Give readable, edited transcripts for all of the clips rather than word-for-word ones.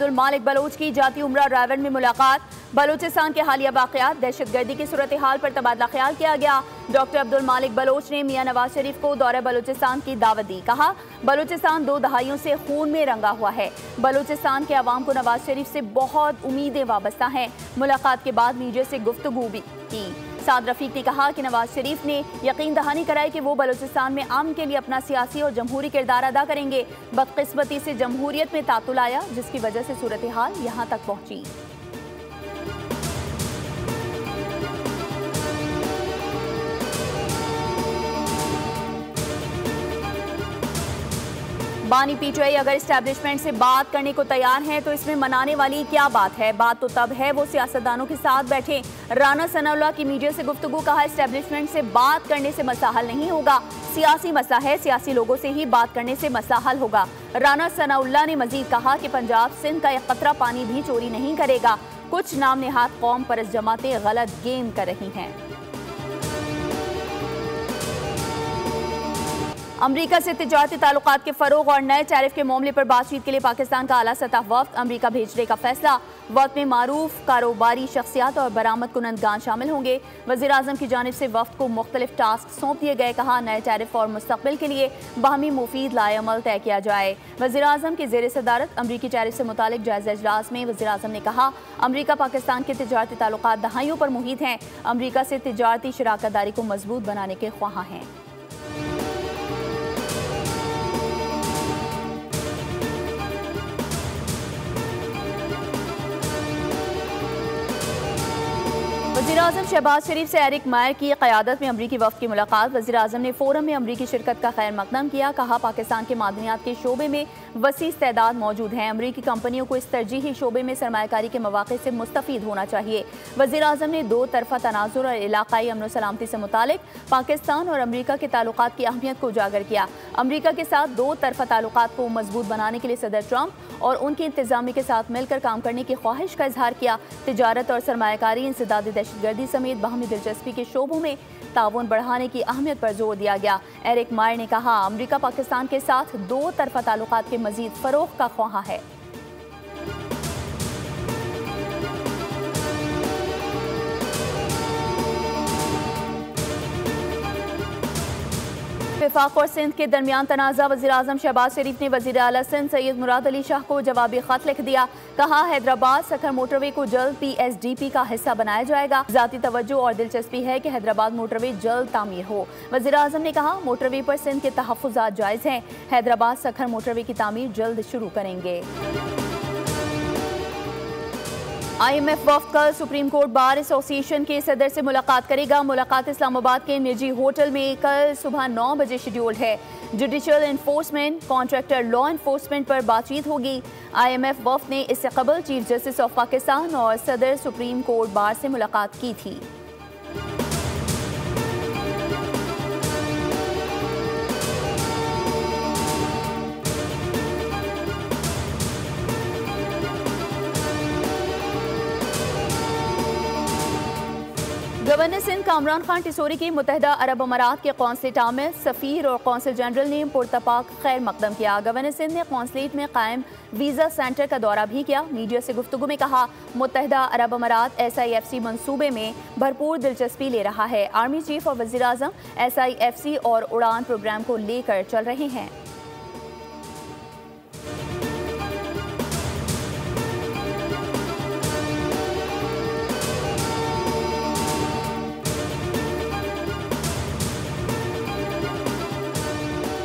अब्दुल मालिक बलोच की जाती उम्रा ड्राइवर में मुलाकात। बलूचिस्तान के हालिया वाक़यात, दहशतगर्दी की सूरत हाल पर तबादला ख्याल किया गया। डॉक्टर अब्दुल मालिक बलोच ने मियां नवाज शरीफ को दौरे बलूचिस्तान की दावत दी। कहा, बलूचिस्तान 2 दहाइयों से खून में रंगा हुआ है। बलूचिस्तान के अवाम को नवाज शरीफ से बहुत उम्मीदें वाबस्ता हैं। मुलाकात के बाद मीडिया से गुफ्तगू भी की। साद रफीक ने कहा कि नवाज शरीफ ने यकीन दहानी कराई कि वो बलूचिस्तान में अमन के लिए अपना सियासी और जमहूरी किरदार अदा करेंगे। बदकिस्मती से जमहूरियत में तातुल आया, जिसकी वजह से सूरत हाल यहाँ तक पहुंची। बानी पीटीआई अगर इस्टेब्लिशमेंट से बात करने को तैयार हैं तो इसमें मनाने वाली क्या बात है। बात तो तब है वो सियासतदानों के साथ बैठे। राना सनाउल्लाह की मीडिया से गुफ्तगू। कहा, इस्टेब्लिशमेंट से बात करने से मसला हल नहीं होगा, सियासी मसला है, सियासी लोगों से ही बात करने से मसला हल होगा। राना सनाउल्लाह ने मजीद कहा कि पंजाब सिंध का एक कतरा पानी भी चोरी नहीं करेगा। कुछ नाम नेहाद कौम परस्त जमातें गलत गेम कर रही हैं। अमरीका से तिजारती ताल्लुकात के फरोग और नए टैरिफ के मामले पर बातचीत के लिए पाकिस्तान का आला सतह वफ्द अमरीका भेजने का फैसला। वफ्द में मारूफ कारोबारी शख्सियात और बरामद कुनंदगान शामिल होंगे। वज़ीर आज़म की जानिब से वफ्द को मुख्तलिफ टास्क सौंप दिए गए। कहा, नए टैरिफ और मुस्तकबिल के लिए बाहमी मुफीद लाएअमल तय किया जाए। वज़ीर आज़म की ज़ेर सदारत अमरीकी टैरिफ से मुतालिक जायजा इजलास में वज़ीर आज़म ने कहा, अमरीका पाकिस्तान के तिजारती ताल्लुकात दहाइयों पर मुहित हैं। अमरीका से तिजारती शराकतदारी को मजबूत बनाने के ख्वाह हैं। वज़ीर-ए-आज़म शहबाज शरीफ से एरिक मायर की क़यादत में अमरीकी वफ़द की मुलाकात। वज़ीर-ए-आज़म ने फ़ोरम में अमरीकी शिरकत का खैर मकदम किया। कहा, पाकिस्तान के मादनियात के शोबे में वसी इस्तेदाद मौजूद हैं। अमरीकी कंपनियों को इस तरजीही शोबे में सरमायाकारी के मौक़े से मुस्तफ़ीद होना चाहिए। वज़ीर-ए-आज़म ने 2 तरफ़ा तनाज़ुर और इलाक़ाई अमन व सलामती से मुतालिक पाकिस्तान और अमरीका के ताल्लुकात की अहमियत को उजागर किया। अमरीका के साथ 2 तरफ़ा ताल्लुकात को मजबूत बनाने के लिए सदर ट्रंप और उनकी इंतज़ामिया के साथ मिलकर काम करने की ख्वाहिश का इजहार किया। तिजारत और सरमायाकारी, इंसदादी दहशतगर्दी समेत बाहमी दिलचस्पी के शोबों में ताउन बढ़ाने की अहमियत पर जोर दिया गया। एरिक मायर ने कहा, अमरीका पाकिस्तान के साथ 2 तरफ़ा ताल्लुकात के मज़ीद फ़रोग़ का ख्वाह है। वफाक और सिंध के दरमियान तनाज़ा। वज़ीर-ए-आज़म शहबाज शरीफ ने वज़ीर आला सिंध सैयद मुराद अली शाह को जवाबी खत लिख दिया। कहा, हैदराबाद सखर मोटरवे को जल्द PSDP का हिस्सा बनाया जाएगा। ज़ाती तवज्जो और दिलचस्पी है कि हैदराबाद मोटरवे जल्द तामीर हो। वज़ीर-ए-आज़म ने कहा, मोटरवे पर सिंध के तहफ़्फ़ुज़ात जायज़ हैं। हैदराबाद सखर मोटरवे की तामीर जल्द शुरू करेंगे। IMF वफ़द कल सुप्रीम कोर्ट बार एसोसिएशन के सदर से मुलाकात करेगा। मुलाकात इस्लामाबाद के निजी होटल में कल सुबह 9 बजे शेड्यूल्ड है। Judicial enforcement, contractor law enforcement पर बातचीत होगी। IMF वफ़द ने इससे कबल चीफ जस्टिस ऑफ पाकिस्तान और सदर सुप्रीम कोर्ट बार से मुलाकात की थी। गवर्नर सिंध कामरान खान टिसोरी की मुत्तहिदा अरब अमारात के कौंसलेट आमिर, सफ़ीर और कौंसल जनरल ने पुरतपाक खैर मकदम किया। गवर्नर सिंध ने कौंसलेट में कायम वीज़ा सेंटर का दौरा भी किया। मीडिया से गुफ्तगू में कहा, मुत्तहिदा अरब अमारात SIFC मंसूबे में भरपूर दिलचस्पी ले रहा है। आर्मी चीफ और वज़ीर आज़म SIFC और उड़ान प्रोग्राम को लेकर चल रहे हैं।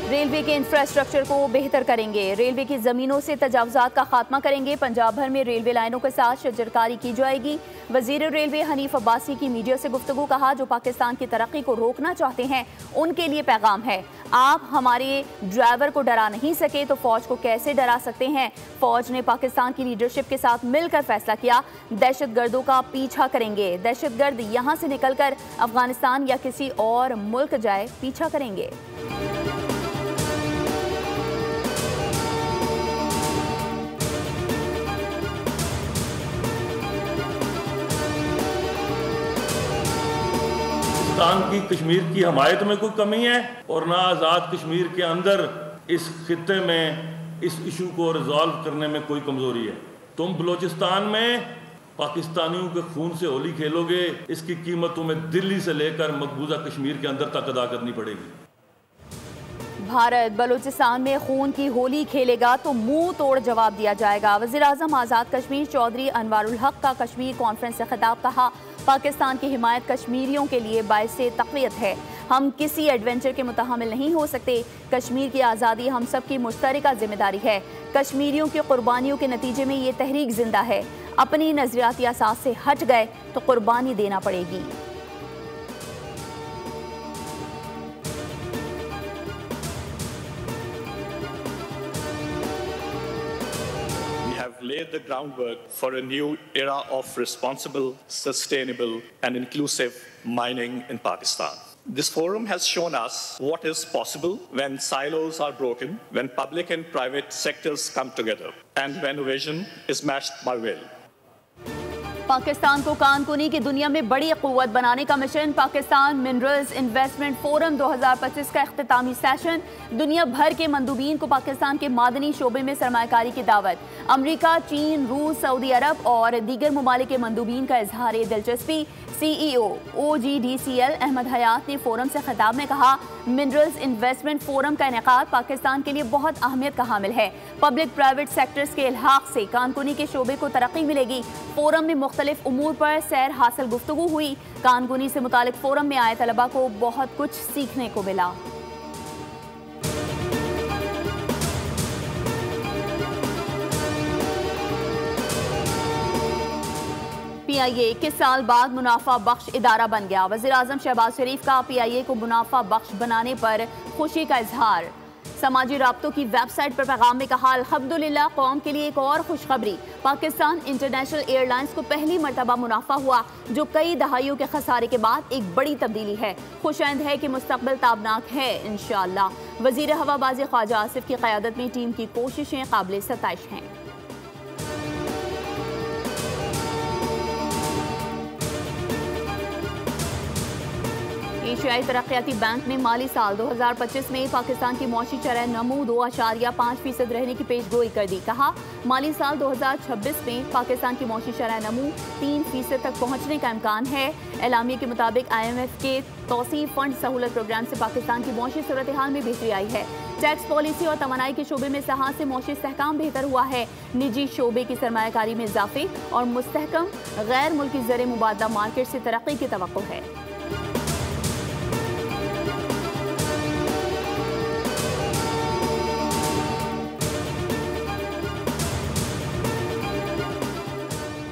रेलवे के इंफ्रास्ट्रक्चर को बेहतर करेंगे। रेलवे की ज़मीनों से तजावुज़ात का खात्मा करेंगे। पंजाब भर में रेलवे लाइनों के साथ शजरकारी की जाएगी। वज़ीर रेलवे हनीफ अब्बासी की मीडिया से गुफ्तगू। कहा, जो पाकिस्तान की तरक्की को रोकना चाहते हैं उनके लिए पैगाम है, आप हमारे ड्राइवर को डरा नहीं सके तो फौज को कैसे डरा सकते हैं। फौज ने पाकिस्तान की लीडरशिप के साथ मिलकर फैसला किया, दहशतगर्दों का पीछा करेंगे। दहशतगर्द यहाँ से निकलकर अफगानिस्तान या किसी और मुल्क जाए, पीछा करेंगे। पाकिस्तान की कश्मीर की हमायत में कोई कमी है और ना आज़ाद कश्मीर के अंदर इस खित्ते में इस इशू को रिजॉल्व करने में कोई कमज़ोरी है। तुम बलूचिस्तान में पाकिस्तानियों के खून से होली खेलोगे, इसकी कीमत तुम्हें दिल्ली से लेकर मकबूजा कश्मीर के अंदर तक अदा करनी पड़ेगी। भारत बलूचिस्तान में खून की होली खेलेगा तो मुंह तोड़ जवाब दिया जाएगा। वज़ीर-ए-आज़म आज़ाद कश्मीर चौधरी अनवारुल हक का कश्मीर कॉन्फ्रेंस से खिताब। कहा, पाकिस्तान की हिमायत कश्मीरियों के लिए बाइसे तक़वियत है। हम किसी एडवेंचर के मुतहमिल नहीं हो सकते। कश्मीर की आज़ादी हम सब की मुश्तरका जिम्मेदारी है। कश्मीरियों की कुर्बानियों के नतीजे में ये तहरीक जिंदा है। अपनी नजरियाती असास से हट गए तो कुर्बानी देना पड़ेगी। Laid the groundwork for a new era of responsible, sustainable, and inclusive mining in Pakistan. This forum has shown us what is possible when silos are broken, when public and private sectors come together, and when vision is matched by will. Pakistan को कानकुनी की दुनिया में बड़ी क़ुव्वत बनाने का mission. Pakistan minerals investment forum 2025 का इख्तितामी session. दुनिया भर के मंदूबीन को पाकिस्तान के मादनी शोबे में सरमायाकारी की दावत। अमरीका, चीन, रूस, सऊदी अरब और दीगर ममालिक के मंदूबीन का इजहार दिलचस्पी। CEO OGDCL अहमद हयात ने फोरम से खिताब में कहा, मिनरल्स इन्वेस्टमेंट फोरम का इनेकाद पाकिस्तान के लिए बहुत अहमियत का हामिल है। पब्लिक प्राइवेट सेक्टर्स के इल्हाक से कानकुनी के शोबे को तरक्की मिलेगी। फोरम में मुख्तलिफ उमूर पर सैर हासिल गुफ्तगू हुई। कानकुनी से मुतालिक फोरम में आए तलबा को बहुत कुछ सीखने को मिला। PIA 21 साल बाद मुनाफा बख्श इदारा बन गया। वज़ीर-ए-आज़म शहबाज शरीफ का PIA को मुनाफा बख्श बनाने पर खुशी का इजहार। समाजी राब्तों की वेबसाइट पर पैगाम में कहा, अल्हम्दुलिल्लाह, कौम के लिए एक और खुशखबरी। पाकिस्तान इंटरनेशनल एयरलाइंस को पहली मरतबा मुनाफा हुआ, जो कई दहाइयों के खसारे के बाद एक बड़ी तब्दीली है। खुशैंद है कि मुस्तकबिल ताबनाक है इंशाअल्लाह। वज़ीर हवाबाजी ख्वाजा आसिफ की क़यादत में टीम की कोशिशें काबिल सताइश हैं। एशियाई तरक्याती बैंक ने माली साल 2025 में पाकिस्तान की मौशी शरह नमू 2.5% रहने की पेशगोई कर दी। कहा, माली साल 2026 में पाकिस्तान की मौशी शरह नमू 3% तक पहुंचने का इम्कान है। एलामिया के मुताबिक IMF के तौसीफ फंड सहूलत प्रोग्राम से पाकिस्तान की मौशी सूरत हाल में बेहतरी आई है। टैक्स पॉलिसी और तवानाई के शोबे में सहा से मौशी इस्तेहकाम बेहतर हुआ है। निजी शोबे की सरमायाकारी में इजाफे और मुस्तहकम गैर मुल्की ज़र मुबादला मार्केट से तरक्की की तवक्को है।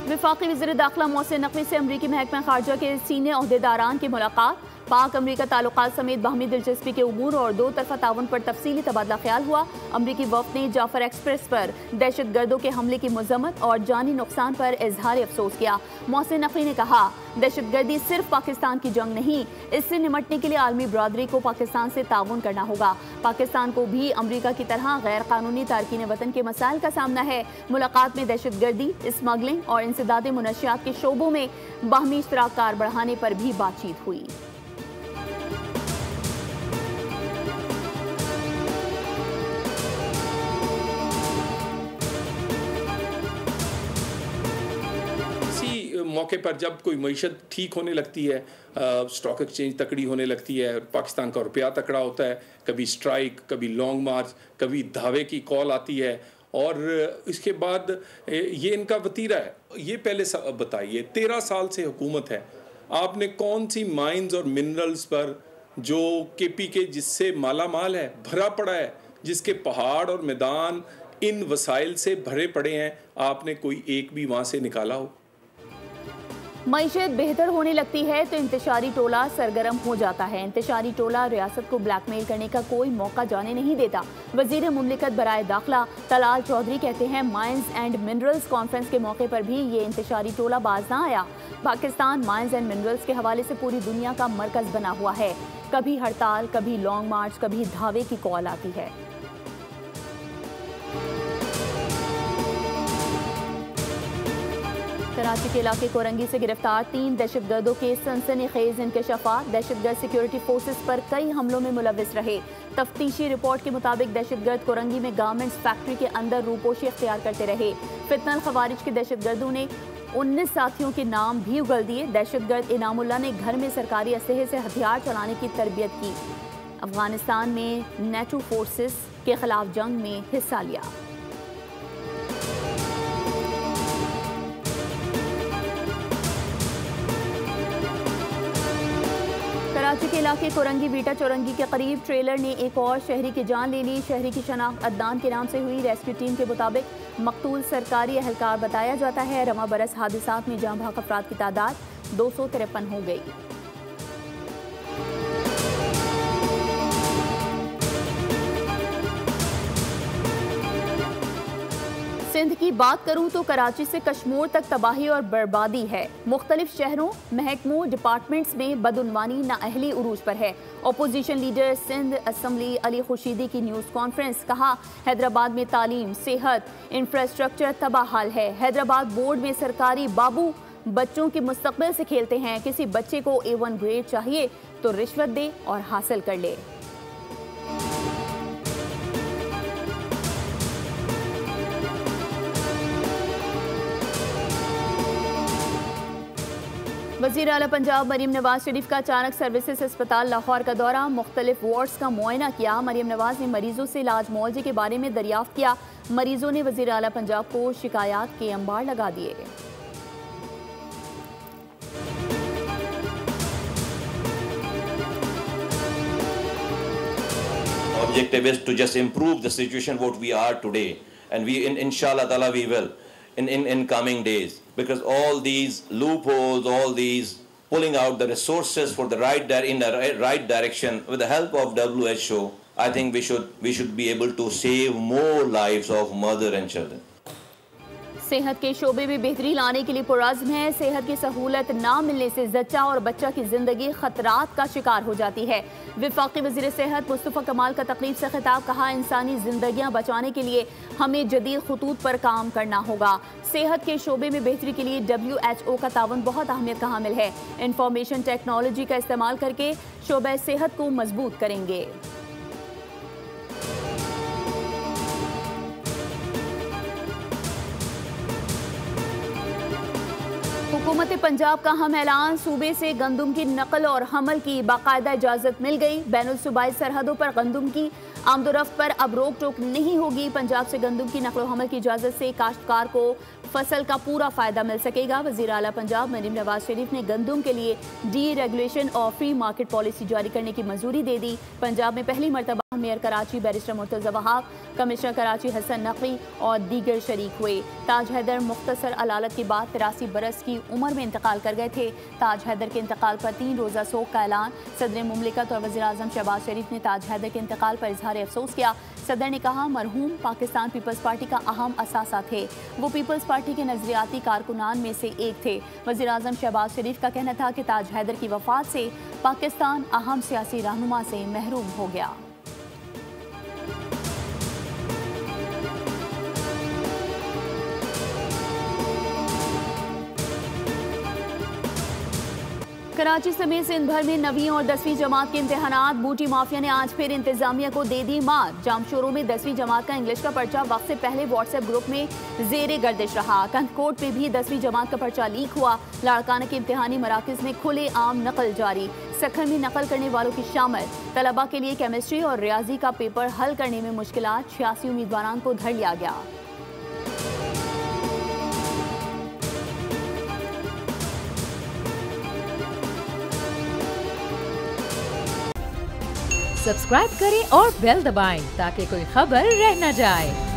वफाकी वज़ीर दाखिला मोहसिन नकवी से अमरीकी महकमा खारजा के सीनियर ओहदेदारान की मुलाकात। पाक अमरीका ताल्लुकात समेत बाहमी दिलचस्पी के उमूर और दो तरफा ताउन पर तफसीली तबादला ख्याल हुआ। अमरीकी वफ़द ने जाफर एक्सप्रेस पर दहशत गर्दों के हमले की मजम्मत और जानी नुकसान पर इजहार अफसोस किया। मोहसिन नकवी ने कहा, दहशत गर्दी सिर्फ पाकिस्तान की जंग नहीं, इससे निमटने के लिए आलमी बरादरी को पाकिस्तान से ताउन करना होगा। पाकिस्तान को भी अमरीका की तरह गैर कानूनी तारकीन वतन के मसाइल का सामना है। मुलाकात में दहशत गर्दी, स्मगलिंग और इंसदाद मुनशियात के शोबों में बाहमी इश्तराक कार बढ़ाने पर भी बातचीत हुई। मौके पर जब कोई मईशत ठीक होने लगती है, स्टॉक एक्सचेंज तकड़ी होने लगती है, पाकिस्तान का रुपया तकड़ा होता है, कभी स्ट्राइक, कभी लॉन्ग मार्च, कभी धावे की कॉल आती है और इसके बाद ये इनका वतीरा है। ये पहले बताइए, 13 साल से हुकूमत है, आपने कौन सी माइंस और मिनरल्स पर जो KPK जिससे माला माल है, भरा पड़ा है, जिसके पहाड़ और मैदान इन वसाइल से भरे पड़े हैं, आपने कोई एक भी वहाँ से निकाला हो? मईशत बेहतर होने लगती है तो इंतशारी टोला सरगर्म हो जाता है। इंतशारी टोला रियासत को ब्लैकमेल करने का कोई मौका जाने नहीं देता। वजीर मुमलिकत बराए दाखिला तलाल चौधरी कहते हैं, माइंस एंड मिनरल्स कॉन्फ्रेंस के मौके पर भी ये इंतशारी टोला बाज ना आया। पाकिस्तान माइंस एंड मिनरल्स के हवाले से पूरी दुनिया का मरकज बना हुआ है। कभी हड़ताल, कभी लॉन्ग मार्च, कभी धावे की कॉल आती है। कराची के इलाके कोरंगी से गिरफ्तार 3 दहशतगर्दों के सनसनीखेज इंकशाफात। दहशतगर्द सिक्योरिटी फोर्सेस पर कई हमलों में मुलविस रहे। तफ्तीशी रिपोर्ट के मुताबिक दहशतगर्द कोरंगी में गारमेंट्स फैक्ट्री के अंदर रूपोशी इख्तियार करते रहे। फितनल खवारिज के दहशतगर्दों ने 19 साथियों के नाम भी उगल दिए। दहशतगर्द इनामुल्लाह ने घर में सरकारी असलहे से हथियार चलाने की तरबियत की। अफगानिस्तान में नेटो फोर्सेस के खिलाफ जंग में हिस्सा लिया। कराची के इलाके कोरंगी बीटा चौरंगी के करीब ट्रेलर ने एक और शहरी की जान ले ली। शहरी की शनाख्त अदनान के नाम से हुई। रेस्क्यू टीम के मुताबिक मकतूल सरकारी एहलकार बताया जाता है। रवा बरस हादसात में जाँ बहक अफराद की तादाद 253 हो गई। सिंध की बात करूं तो कराची से कश्मीर तक तबाही और बर्बादी है। मुख्तलिफ शहरों, महकमों, डिपार्टमेंट्स में बदउनवानी नाअहली उरूज पर है। Opposition leader Sindh assembly Ali Khurshidi की न्यूज़ कॉन्फ्रेंस। कहा, हैदराबाद में तालीम, सेहत, इंफ्रास्ट्रक्चर तबाह हाल है। हैदराबाद बोर्ड में सरकारी बाबू बच्चों के मुस्तकबिल से खेलते हैं। किसी बच्चे को A1 ग्रेड चाहिए तो रिश्वत दे और हासिल कर ले। वज़ीर आला पंजाब मरीम नवाज शरीफ का अचानक सर्विसेज अस्पताल लाहौर का दौरा। मुख्तलिफ वार्ड्स का मुआयना किया। मरीम नवाज ने मरीजों से इलाज मुआवजे के बारे में दरियाफ्त किया। मरीजों ने वज़ीर आला पंजाब को शिकायत के अंबार लगा दिए। Objective is to just improve the situation what we are today, and we inshallah ta'ala we will in coming days, because all these loopholes, all these pulling out the resources for the in the right direction with the help of WHO, I think we should be able to save more lives of mother and children. सेहत के शोबे में बेहतरी लाने के लिए पुरअज़्म है। सेहत की सहूलत ना मिलने से जच्चा और बच्चा की जिंदगी खतरात का शिकार हो जाती है। वफाकी वज़ीर सेहत मुस्तफ़ा कमाल का तकरीब से खिताब। कहा, इंसानी जिंदगियां बचाने के लिए हमें जदीद खतूत पर काम करना होगा। सेहत के शोबे में बेहतरी के लिए WHO का तावन बहुत अहमियत का हामिल है। इंफॉर्मेशन टेक्नोलॉजी का इस्तेमाल करके शोबे सेहत को मजबूत करेंगे। हुकूमत पंजाब का हम ऐलान। सूबे से गंदम की नकल और हमल की बाकायदा इजाज़त मिल गई। बैनुल सूबाई सरहदों पर गंदम की आमदोरफ्त पर अब रोक टोक नहीं होगी। पंजाब से गंदम की नकल हमल की इजाज़त से काश्तकार को फसल का पूरा फ़ायदा मिल सकेगा। वज़ीर आला पंजाब मरीम नवाज शरीफ ने गंदम के लिए डीरेगुलेशन और फ्री मार्केट पॉलिसी जारी करने की मंजूरी दे दी। पंजाब में पहली मरतबा mayor Karachi barrister Murtaza Wahab, commissioner Karachi Hasan Naqvi और दीगर शरीक हुए। ताज हैदर मुख्तसर अलालत के बाद 83 बरस की उम्र में इंतकाल कर गए थे। ताज हैदर के इंतकाल पर 3 रोज़ा शोक का ऐलान। सदर मुमलिकत और वज़ीर आज़म शहबाज शरीफ ने ताज हैदर के इंतकाल पर इजहार अफसोस किया। सदर ने कहा, मरहूम पाकिस्तान पीपल्स पार्टी का अहम असासा थे। वो पीपल्स पार्टी के नजरियाती कारकुनान में से एक थे। वज़ीर आज़म शहबाज शरीफ का कहना था कि ताज हैदर की वफात से पाकिस्तान अहम सियासी रहनुमा से महरूम हो गया। कराची समेत सिंध भर में 9वीं और 10वीं जमात के इम्तिहानात। बूटी माफिया ने आज फिर इंतजामिया को दे दी मार। जामशोरों में 10वीं जमात का इंग्लिश का पर्चा वक्त से पहले व्हाट्सएप ग्रुप में जेरे गर्दिश रहा। कंदकोट में भी 10वीं जमात का पर्चा लीक हुआ। लाड़काना के इम्तिहानी मराकज में खुले आम नकल जारी। सखर में नकल करने वालों की शामिल। तलबा के लिए केमिस्ट्री और रियाजी का पेपर हल करने में मुश्किलात। 86 उम्मीदवारों को धर लिया गया। सब्सक्राइब करें और बेल दबाएं ताकि कोई खबर रह न जाए।